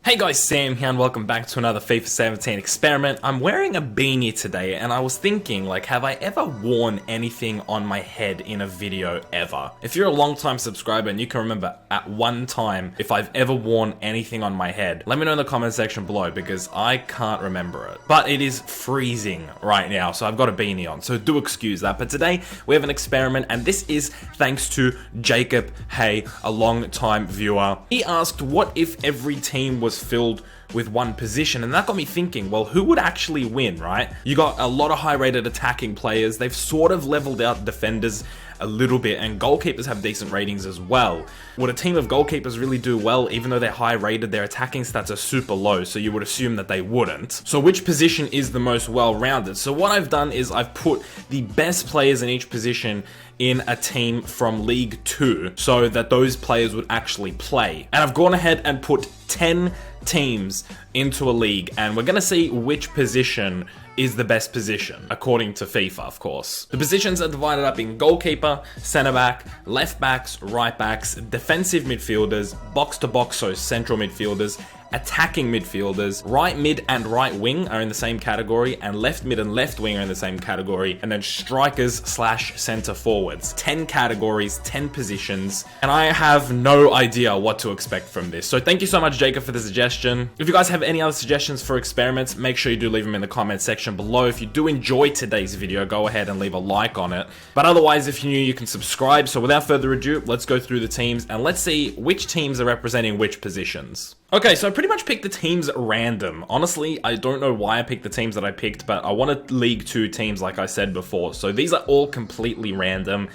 Hey guys, Sam here and welcome back to another FIFA 17 experiment. I'm wearing a beanie today and I was thinking, have I ever worn anything on my head in a video ever? If you're a long time subscriber and you can remember at one time if I've ever worn anything on my head, let me know in the comment section below because I can't remember it. But it is freezing right now, so I've got a beanie on, so do excuse that. But today we have an experiment and this is thanks to Jacob Hay, a long time viewer. He asked what if every team was filled with one position, and that got me thinking, well, who would actually win, right? You got a lot of high rated attacking players. They've sort of leveled out defenders a little bit, and goalkeepers have decent ratings as well. Would a team of goalkeepers really do well? Even though they're high rated, their attacking stats are super low, so you would assume that they wouldn't. So which position is the most well-rounded? So what I've done is I've put the best players in each position in a team from League 2 so that those players would actually play. And I've gone ahead and put 10 teams into a league, and we're gonna see which position is the best position, according to FIFA, of course. The positions are divided up in goalkeeper, centre back, left backs, right backs, defensive midfielders, box to box, so central midfielders, attacking midfielders, right mid and right wing are in the same category, and left mid and left wing are in the same category, and then strikers slash center forwards. 10 categories, 10 positions, and I have no idea what to expect from this. So thank you so much, Jacob, for the suggestion. If you guys have any other suggestions for experiments, make sure you do leave them in the comment section below. If you do enjoy today's video, go ahead and leave a like on it. But otherwise, if you're new, you can subscribe. So without further ado, let's go through the teams and let's see which teams are representing which positions. Okay, so I pretty much picked the teams at random. Honestly, I don't know why I picked the teams that I picked, but I wanted League 2 teams like I said before. So these are all completely random.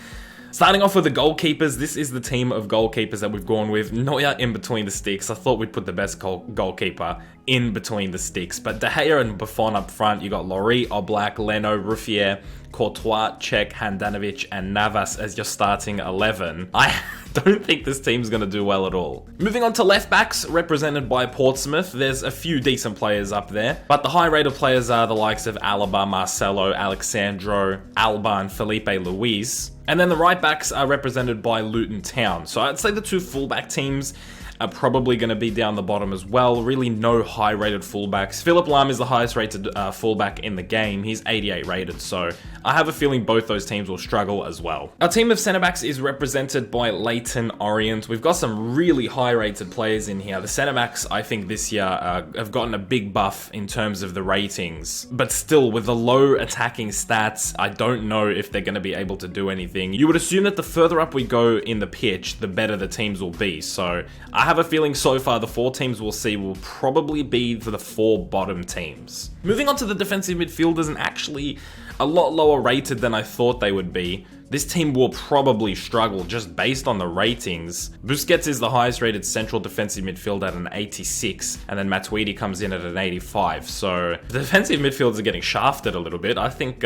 Starting off with the goalkeepers, this is the team of goalkeepers that we've gone with. Neuer in between the sticks. I thought we'd put the best goalkeeper in between the sticks. But De Gea and Buffon up front. You got Lloris, Oblak, Leno, Ruffier, Courtois, Cech, Handanovic, and Navas as your starting 11. I don't think this team's going to do well at all. Moving on to left backs, represented by Portsmouth. There's a few decent players up there, but the high rated players are the likes of Alaba, Marcelo, Alexandro, Alba, and Felipe Luis. And then the right backs are represented by Luton Town. So I'd say the two fullback teams are probably going to be down the bottom as well. Really no high rated fullbacks. Philip Lahm is the highest rated fullback in the game. He's 88 rated, so I have a feeling both those teams will struggle as well. Our team of centre backs is represented by Leyton Orient. We've got some really high rated players in here. The centre backs, I think this year have gotten a big buff in terms of the ratings, but still with the low attacking stats, I don't know if they're going to be able to do anything. You would assume that the further up we go in the pitch, the better the teams will be. So I have a feeling so far the 4 teams we'll see will probably be the 4 bottom teams. Moving on to the defensive midfielders, and actually a lot lower rated than I thought they would be. This team will probably struggle just based on the ratings. Busquets is the highest rated central defensive midfielder at an 86, and then Matuidi comes in at an 85. So the defensive midfielders are getting shafted a little bit. I think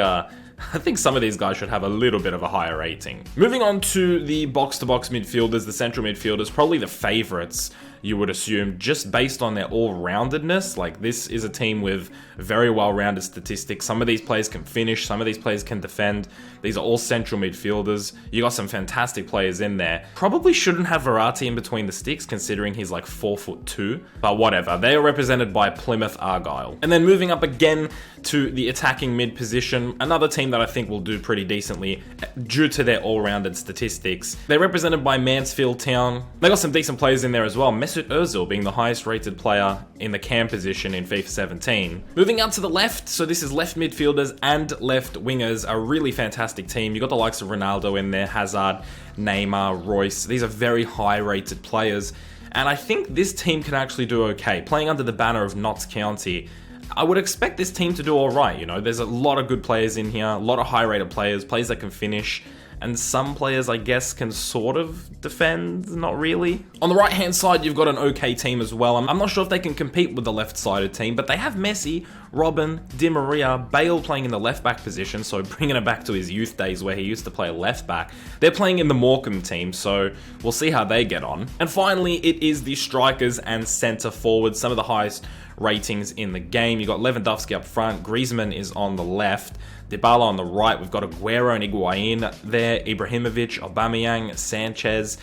some of these guys should have a little bit of a higher rating. Moving on to the box-to-box midfielders, the central midfielders, probably the favorites, you would assume, just based on their all-roundedness. Like, this is a team with very well-rounded statistics. Some of these players can finish, some of these players can defend. These are all central midfielders. You got some fantastic players in there. Probably shouldn't have Verratti in between the sticks, considering he's like 4'2", but whatever. They are represented by Plymouth Argyle. And then moving up again to the attacking mid position, another team that I think will do pretty decently due to their all-rounded statistics. They're represented by Mansfield Town. They got some decent players in there as well. Mesut Ozil being the highest rated player in the cam position in FIFA 17. Moving out to the left, so this is left midfielders and left wingers, a really fantastic team. You got the likes of Ronaldo in there, Hazard, Neymar, Royce. These are very high rated players, and I think this team can actually do okay. Playing under the banner of Notts County, I would expect this team to do alright, you know. There's a lot of good players in here, a lot of high rated players that can finish, and some players, I guess, can sort of defend, not really. On the right-hand side, you've got an okay team as well. I'm not sure if they can compete with the left-sided team, but they have Messi, Robin, Di Maria, Bale playing in the left-back position, so bringing it back to his youth days where he used to play left-back. They're playing in the Morecambe team, so we'll see how they get on. And finally, it is the strikers and centre-forwards, some of the highest ratings in the game. You got Lewandowski up front, Griezmann is on the left, Dybala on the right. We've got Aguero and Higuain there, Ibrahimovic, Aubameyang, Sanchez,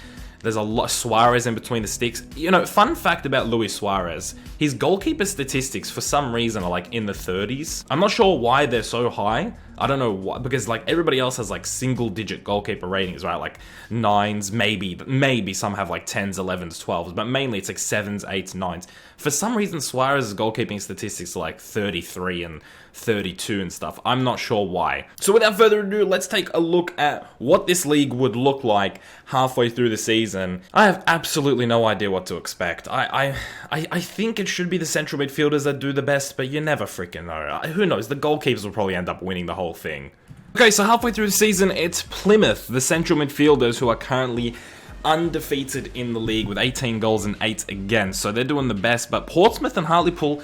There's a lot Suarez in between the sticks. You know, fun fact about Luis Suarez, his goalkeeper statistics for some reason are like in the 30s. I'm not sure why they're so high. I don't know why, because like everybody else has like single digit goalkeeper ratings, right? Like 9s, maybe some have like 10s, 11s, 12s, but mainly it's like 7s, 8s, 9s. For some reason, Suarez's goalkeeping statistics are like 33 and 32 and stuff. I'm not sure why. So without further ado, let's take a look at what this league would look like halfway through the season. I have absolutely no idea what to expect. I think it should be the central midfielders that do the best, but you never freaking know. Who knows? The goalkeepers will probably end up winning the whole thing. Okay, so halfway through the season, it's Plymouth, the central midfielders, who are currently undefeated in the league with 18 goals and 8 against. So they're doing the best, but Portsmouth and Hartlepool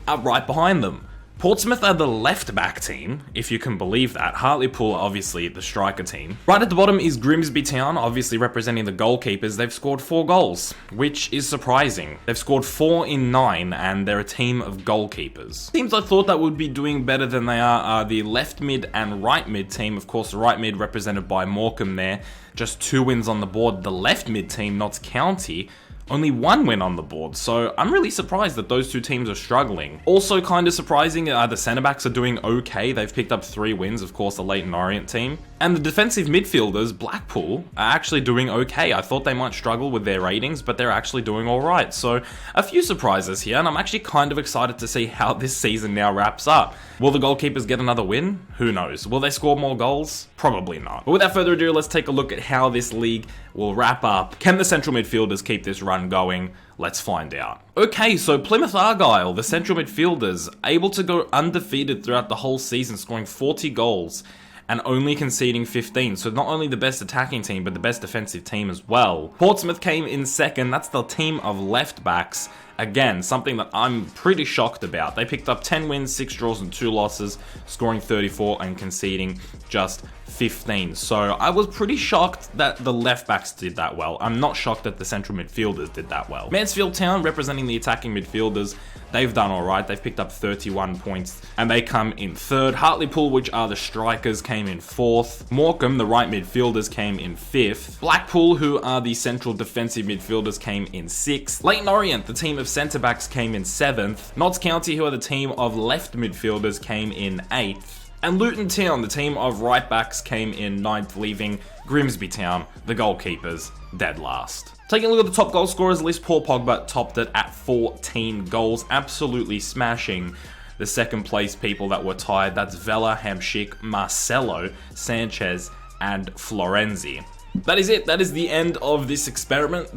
are right behind them. Portsmouth are the left-back team, if you can believe that. Hartlepool are obviously the striker team. Right at the bottom is Grimsby Town, obviously representing the goalkeepers. They've scored 4 goals, which is surprising. They've scored 4 in 9, and they're a team of goalkeepers. Teams I thought that would be doing better than they are the left mid and right mid team. Of course, the right mid represented by Morecambe there. Just 2 wins on the board. The left mid team, Notts County, only 1 win on the board, so I'm really surprised that those 2 teams are struggling. Also kind of surprising, the centre-backs are doing okay. They've picked up 3 wins, of course, the Leyton Orient team. And the defensive midfielders, Blackpool, are actually doing okay. I thought they might struggle with their ratings, but they're actually doing alright. So, a few surprises here, and I'm actually kind of excited to see how this season now wraps up. Will the goalkeepers get another win? Who knows? Will they score more goals? Probably not. But without further ado, let's take a look at how this league will wrap up. Can the central midfielders keep this run going? Let's find out. Okay, so Plymouth Argyle, the central midfielders, able to go undefeated throughout the whole season, scoring 40 goals and only conceding 15. So not only the best attacking team, but the best defensive team as well. Portsmouth came in second. That's the team of left backs. Again, something that I'm pretty shocked about. They picked up 10 wins, 6 draws and 2 losses, scoring 34 and conceding just 15. So I was pretty shocked that the left backs did that well. I'm not shocked that the central midfielders did that well. Mansfield Town, representing the attacking midfielders, they've done alright. They've picked up 31 points and they come in third. Hartlepool, which are the strikers, came in fourth. Morecambe, the right midfielders, came in fifth. Blackpool, who are the central defensive midfielders, came in sixth. Leyton Orient, the team of centre-backs, came in seventh. Notts County, who are the team of left midfielders, came in eighth. And Luton Town, the team of right-backs, came in ninth, leaving Grimsby Town, the goalkeepers, dead last. Taking a look at the top goal scorers list, Paul Pogba topped it at 14 goals, absolutely smashing the second place people that were tied. That's Vela, Hamšík, Marcelo, Sanchez, and Florenzi. That is it. That is the end of this experiment.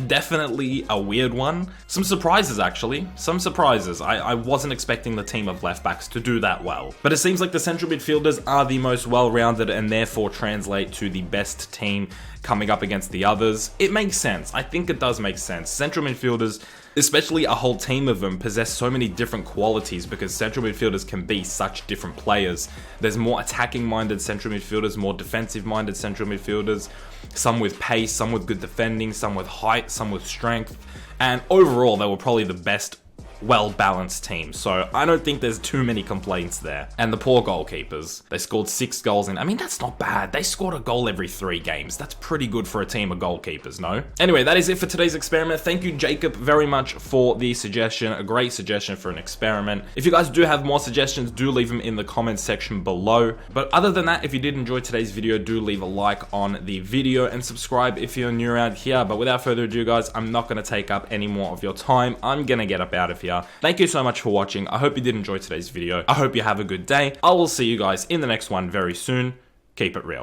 Definitely a weird one. Some surprises, actually. Some surprises. I wasn't expecting the team of left backs to do that well. But it seems like the central midfielders are the most well-rounded and therefore translate to the best team coming up against the others. It makes sense. I think it does make sense. Central midfielders, especially a whole team of them, possess so many different qualities because central midfielders can be such different players. There's more attacking-minded central midfielders, more defensive-minded central midfielders, some with pace, some with good defending, some with height, some with strength, and overall they were probably the best well-balanced team, so I don't think there's too many complaints there. And the poor goalkeepers, they scored 6 goals in, I mean, that's not bad. They scored a goal every 3 games. That's pretty good for a team of goalkeepers, no? Anyway, that is it for today's experiment. Thank you, Jacob, very much for the suggestion. A great suggestion for an experiment. If you guys do have more suggestions, do leave them in the comments section below. But other than that, if you did enjoy today's video, do leave a like on the video and subscribe if you're new around here. But without further ado, guys, I'm not going to take up any more of your time. I'm going to get up out of here. Thank you so much for watching. I hope you did enjoy today's video. I hope you have a good day. I will see you guys in the next one very soon. Keep it real.